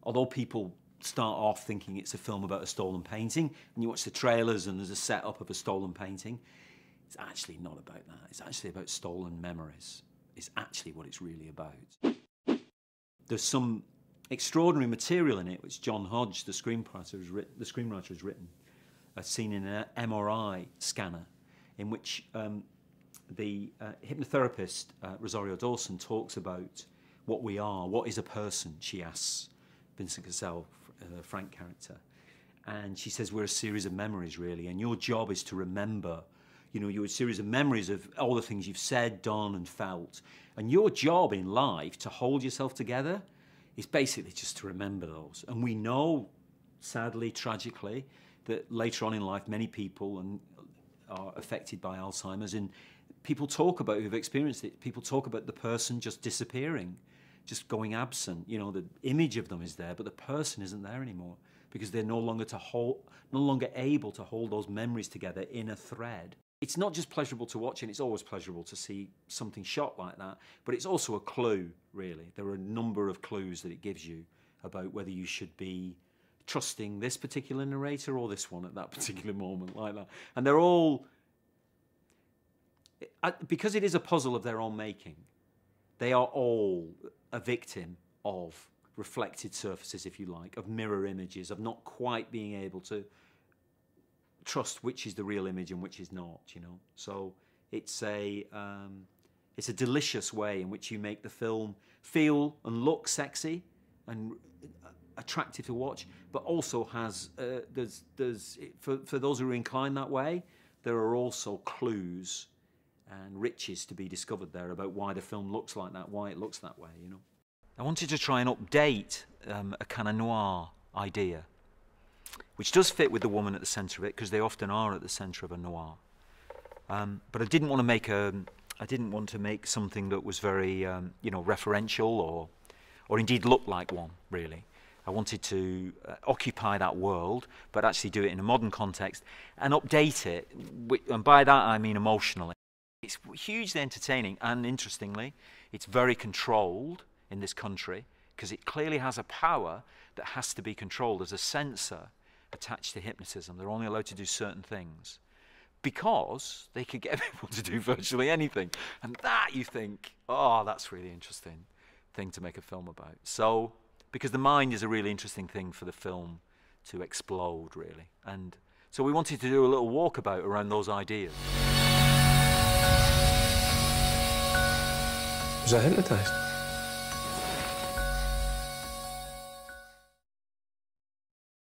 although people start off thinking it's a film about a stolen painting, and you watch the trailers and there's a setup of a stolen painting, it's actually not about that. It's actually about stolen memories. It's actually what it's really about. There's some extraordinary material in it, which John Hodge, the screenwriter, has written. A scene in an MRI scanner in which the hypnotherapist, Rosario Dawson, talks about what we are, what is a person, she asks Vincent Cassel, Frank character. And she says, we're a series of memories, really, and your job is to remember. You know, you're a series of memories of all the things you've said, done, and felt. And your job in life, to hold yourself together, is basically just to remember those. And we know, sadly, tragically, that later on in life, many people are affected by Alzheimer's, and people talk about, who've experienced it, people talk about the person just disappearing, just going absent. You know, the image of them is there, but the person isn't there anymore because they're no longer able to hold those memories together in a thread. It's not just pleasurable to watch, and it's always pleasurable to see something shot like that, but it's also a clue, really. There are a number of clues that it gives you about whether you should be trusting this particular narrator or this one at that particular moment, like that. And they're all, because it is a puzzle of their own making, they are all a victim of reflected surfaces, if you like, of mirror images, of not quite being able to trust which is the real image and which is not, you know. So it's a delicious way in which you make the film feel and look sexy and attractive to watch, but also has for those who are inclined that way, there are also clues and riches to be discovered there about why the film looks like that, why it looks that way, you know. I wanted to try and update a kind of noir idea, which does fit with the woman at the centre of it, because they often are at the centre of a noir. But I didn't want to make something that was very, you know, referential or indeed look like one, really. I wanted to occupy that world, but actually do it in a modern context and update it, and by that I mean emotionally. It's hugely entertaining, and interestingly, it's very controlled in this country, because it clearly has a power that has to be controlled. There's a censor attached to hypnotism. They're only allowed to do certain things because they could get people to do virtually anything. And that, you think, oh, that's really interesting thing to make a film about. So, because the mind is a really interesting thing for the film to explode, really. And so we wanted to do a little walkabout around those ideas. Was I hypnotised?